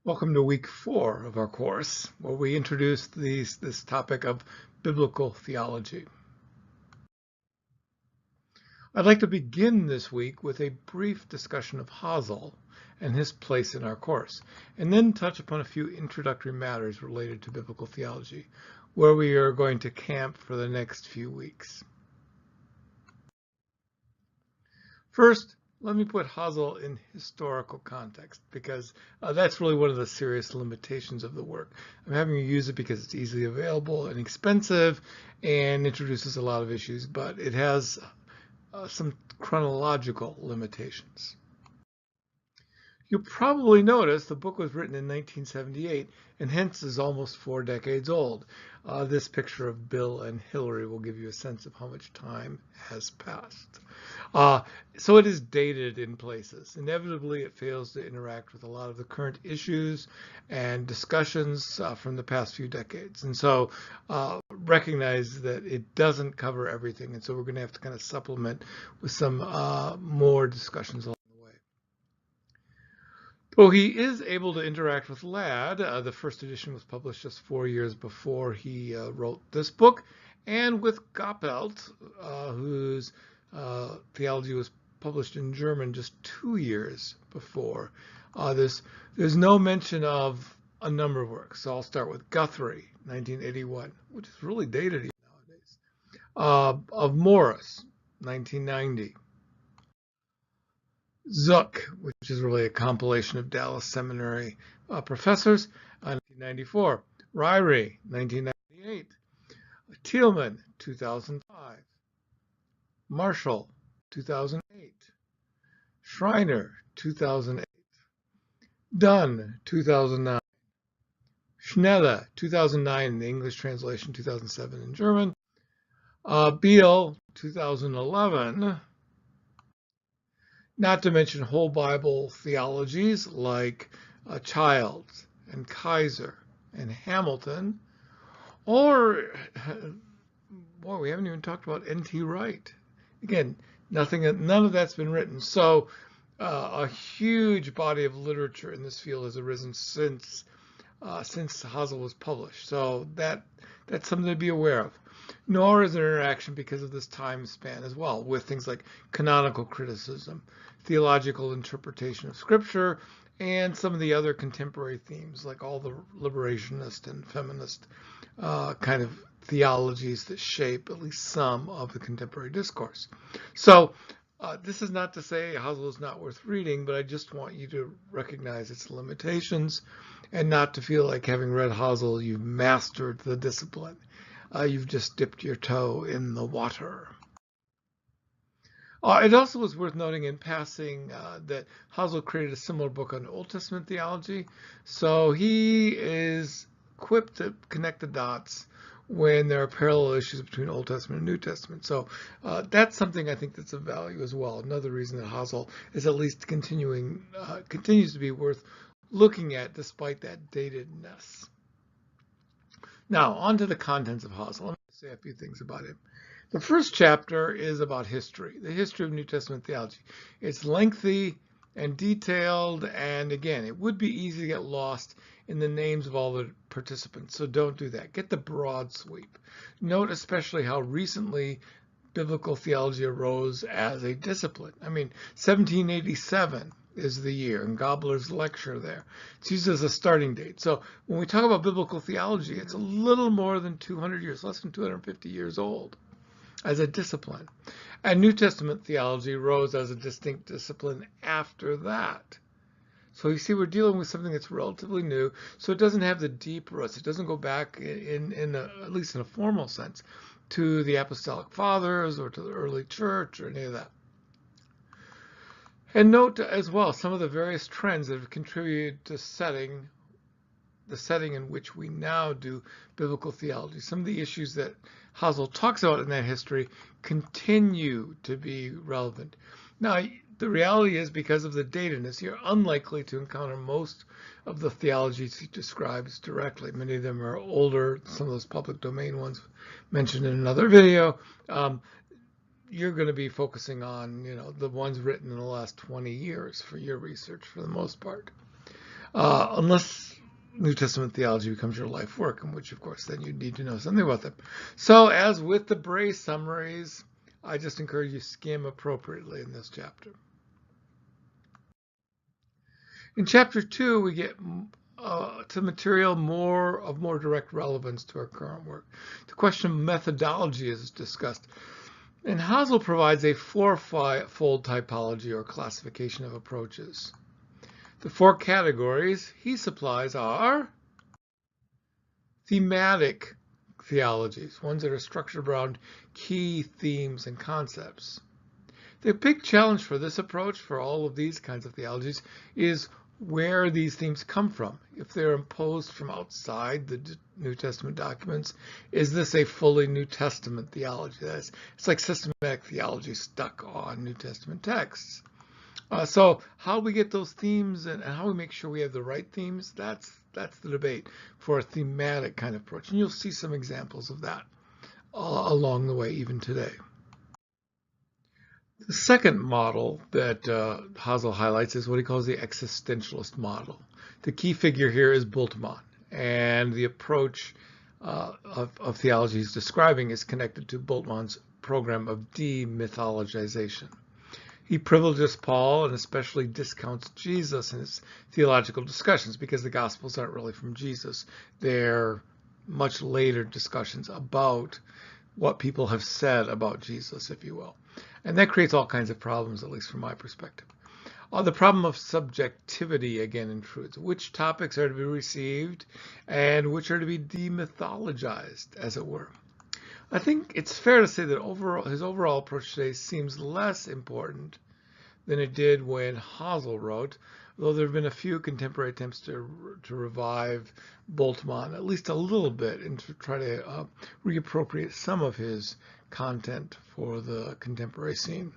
Welcome to week 4 of our course, where we introduce this topic of biblical theology. I'd like to begin this week with a brief discussion of Hazel and his place in our course, and then touch upon a few introductory matters related to biblical theology, where we are going to camp for the next few weeks. First, let me put Hazel in historical context, because that's really one of the serious limitations of the work. I'm having you use it because it's easily available and inexpensive and introduces a lot of issues, but it has some chronological limitations. You'll probably notice the book was written in 1978 and hence is almost 4 decades old. This picture of Bill and Hillary will give you a sense of how much time has passed. So it is dated in places. Inevitably, it fails to interact with a lot of the current issues and discussions from the past few decades. And so recognize that it doesn't cover everything. And so we're going to have to kind of supplement with some more discussions along the way. Though he is able to interact with Ladd, the first edition was published just 4 years before he wrote this book, and with Goppelt, whose theology was published in German just 2 years before. There's no mention of a number of works. So I'll start with Guthrie, 1981, which is really dated nowadays. Of Morris, 1990. Zook, which is really a compilation of Dallas Seminary professors, 1994. Ryrie, 1998. Thielman, 2005. Marshall, 2008. Schreiner, 2008. Dunn, 2009. Schnelle, 2009 in the English translation, 2007 in German. Beale, 2011. Not to mention whole Bible theologies like Childs and Kaiser and Hamilton, or, boy, we haven't even talked about N.T. Wright. Again, none of that's been written. So a huge body of literature in this field has arisen since Hazel was published. So that's something to be aware of. Nor is there interaction because of this time span as well, with things like canonical criticism, theological interpretation of Scripture, and some of the other contemporary themes, like all the liberationist and feminist kind of theologies that shape at least some of the contemporary discourse. So this is not to say Hazel is not worth reading, but I just want you to recognize its limitations and not to feel like, having read Hazel, you've mastered the discipline. You've just dipped your toe in the water. It also is worth noting in passing that Hazel created a similar book on Old Testament theology, so he is equipped to connect the dots when there are parallel issues between Old Testament and New Testament. So that's something I think that's of value as well. Another reason that Hazel is at least continues to be worth looking at despite that datedness. Now, on to the contents of Hazel. Let me say a few things about him. The first chapter is about history, the history of New Testament theology. It's lengthy and detailed, and again, it would be easy to get lost in the names of all the participants, so don't do that. Get the broad sweep. Note especially how recently biblical theology arose as a discipline. I mean, 1787 is the year, and Gobler's lecture there. It's used as a starting date. So when we talk about biblical theology, it's a little more than 200 years, less than 250 years old as a discipline. And New Testament theology rose as a distinct discipline after that. So you see, we're dealing with something that's relatively new, so it doesn't have the deep roots. It doesn't go back, at least in a formal sense, to the Apostolic Fathers or to the early church or any of that. And note as well some of the various trends that have contributed to the setting in which we now do biblical theology. Some of the issues that Hazel talks about in that history continue to be relevant. Now, the reality is, because of the datedness, you're unlikely to encounter most of the theologies he describes directly. Many of them are older, some of those public domain ones mentioned in another video. You're going to be focusing on, the ones written in the last 20 years for your research for the most part. unless New Testament theology becomes your life work, in which, of course, then you need to know something about them. So, as with the Bray summaries, I just encourage you to skim appropriately in this chapter. In chapter 2, we get to material of more direct relevance to our current work. The question of methodology is discussed, and Hazel provides a four-fold typology or classification of approaches. The four categories he supplies are thematic theologies, ones that are structured around key themes and concepts. The big challenge for this approach, for all of these kinds of theologies, is where these themes come from. If they're imposed from outside the New Testament documents, is this a fully New Testament theology? It's like systematic theology stuck on New Testament texts. So how we get those themes and how we make sure we have the right themes, that's the debate for a thematic kind of approach. And you'll see some examples of that along the way, even today. The second model that Hazel highlights is what he calls the existentialist model. The key figure here is Bultmann, and the approach of theology he's describing is connected to Bultmann's program of demythologization. He privileges Paul and especially discounts Jesus in his theological discussions because the Gospels aren't really from Jesus. They're much later discussions about what people have said about Jesus, if you will. And that creates all kinds of problems, at least from my perspective. The problem of subjectivity again intrudes. Which topics are to be received and which are to be demythologized, as it were. I think it's fair to say that his overall approach today seems less important than it did when Hazel wrote, though there have been a few contemporary attempts to revive Bultmann, at least a little bit, and to try to reappropriate some of his content for the contemporary scene.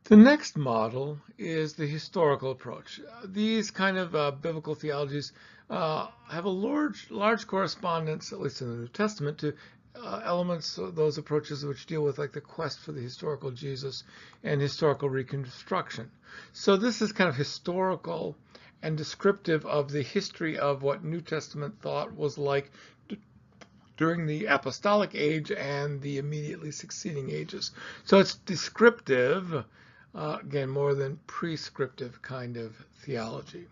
The next model is the historical approach. These kind of biblical theologies have a large correspondence, at least in the New Testament, to elements of those approaches which deal with like the quest for the historical Jesus and historical reconstruction. So this is kind of historical and descriptive of the history of what New Testament thought was like during the apostolic age and the immediately succeeding ages. So it's descriptive, again, more than prescriptive kind of theology.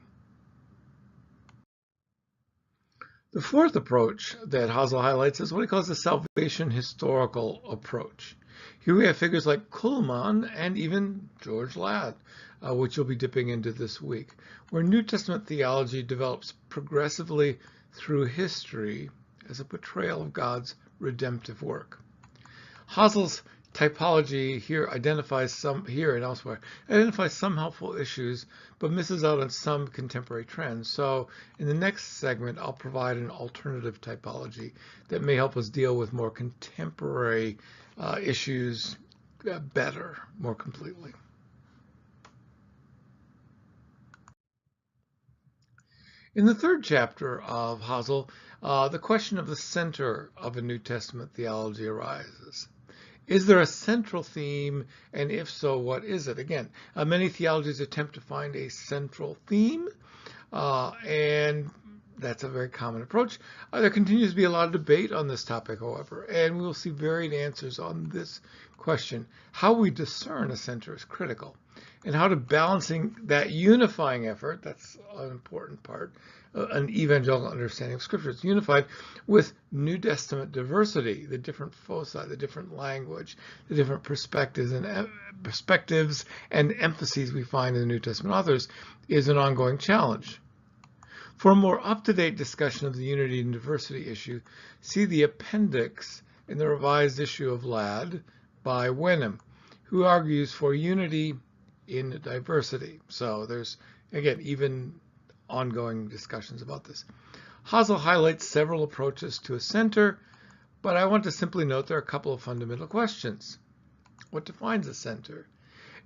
The fourth approach that Hazel highlights is what he calls the salvation historical approach. Here we have figures like Kuhlmann and even George Ladd, which you'll be dipping into this week, where New Testament theology develops progressively through history as a portrayal of God's redemptive work. Hazel's typology here identifies some helpful issues, but misses out on some contemporary trends. So in the next segment, I'll provide an alternative typology that may help us deal with more contemporary issues better, more completely. In the third chapter of Hazel, the question of the center of a New Testament theology arises. Is there a central theme, and if so, what is it? Again, many theologies attempt to find a central theme, and that's a very common approach. There continues to be a lot of debate on this topic, however, and we will see varied answers on this question. How we discern a center is critical, and how to balancing that unifying effort, that's an important part, an evangelical understanding of Scripture. It's unified with New Testament diversity, the different foci, the different language, the different perspectives and emphases we find in the New Testament authors is an ongoing challenge. For a more up-to-date discussion of the unity and diversity issue, see the appendix in the revised issue of Ladd by Wenham, who argues for unity in diversity. So there's, again, even ongoing discussions about this. Hazel highlights several approaches to a center, but I want to simply note there are a couple of fundamental questions. What defines a center?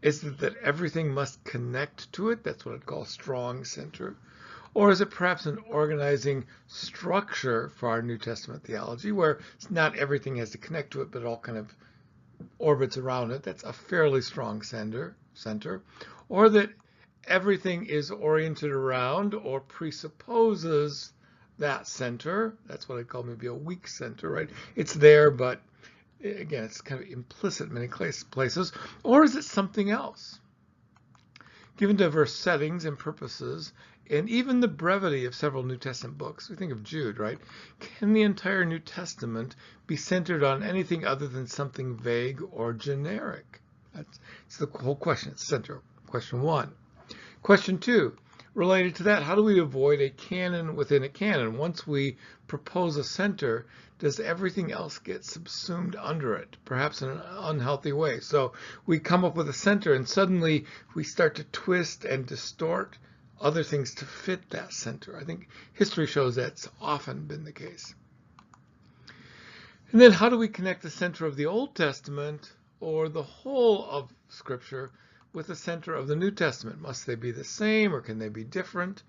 Is it that everything must connect to it? That's what I'd call a strong center. Or is it perhaps an organizing structure for our New Testament theology where not everything has to connect to it, but it all kind of orbits around it? That's a fairly strong center. center, or that everything is oriented around or presupposes that center. That's what I call maybe a weak center, right? It's there, but again, it's kind of implicit in many places. Or is it something else? Given diverse settings and purposes, and even the brevity of several New Testament books, we think of Jude, right? Can the entire New Testament be centered on anything other than something vague or generic? That's the whole question. It's center. Question 1. Question 2, related to that, how do we avoid a canon within a canon? Once we propose a center, does everything else get subsumed under it, perhaps in an unhealthy way? So we come up with a center and suddenly we start to twist and distort other things to fit that center. I think history shows that's often been the case. And then how do we connect the center of the Old Testament or the whole of Scripture with the center of the New Testament? Must they be the same or can they be different?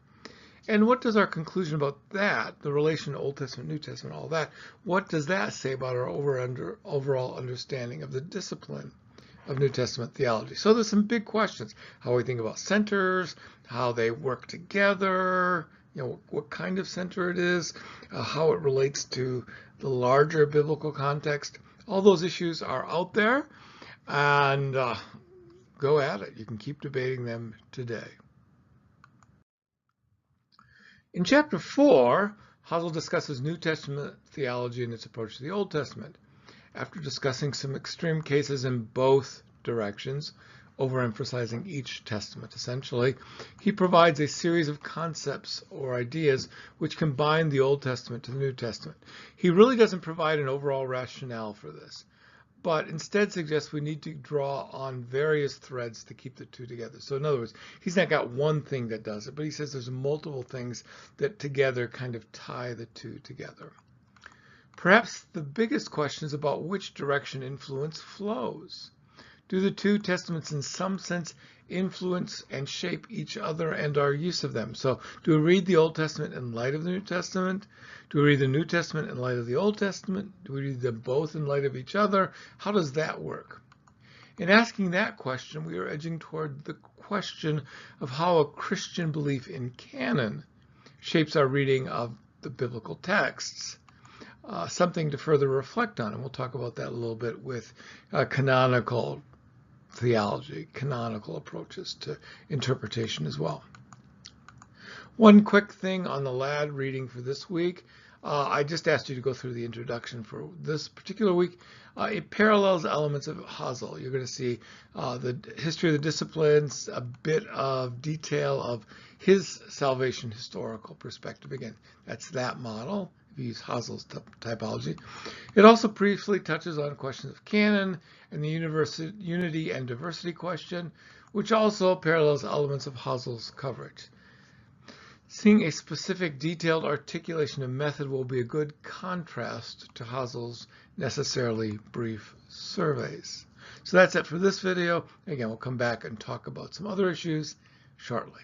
And what does our conclusion about that, the relation to Old Testament, New Testament, all that, what does that say about our overall understanding of the discipline of New Testament theology? So there's some big questions. How we think about centers, how they work together, what kind of center it is, how it relates to the larger biblical context. All those issues are out there, and go at it. You can keep debating them today. In chapter 4, Hazel discusses New Testament theology and its approach to the Old Testament. After discussing some extreme cases in both directions, overemphasizing each testament essentially, he provides a series of concepts or ideas which combine the Old Testament to the New Testament. He really doesn't provide an overall rationale for this, but instead suggests we need to draw on various threads to keep the two together. So in other words, he's not got one thing that does it, but he says there's multiple things that together kind of tie the two together. Perhaps the biggest question is about which direction influence flows. Do the two testaments in some sense influence and shape each other and our use of them? So do we read the Old Testament in light of the New Testament? Do we read the New Testament in light of the Old Testament? Do we read them both in light of each other? How does that work? In asking that question, we are edging toward the question of how a Christian belief in canon shapes our reading of the biblical texts. Something to further reflect on, and we'll talk about that a little bit with canonical theology, canonical approaches to interpretation as well. One quick thing on the LAD reading for this week. I just asked you to go through the introduction for this particular week. It parallels elements of Hazel. You're going to see the history of the disciplines, a bit of detail of his salvation historical perspective. Again, that's that model. If you use Hazel's typology. It also briefly touches on questions of canon and the unity and diversity question, which also parallels elements of Hazel's coverage. Seeing a specific detailed articulation of method will be a good contrast to Hazel's necessarily brief surveys. So that's it for this video. Again, we'll come back and talk about some other issues shortly.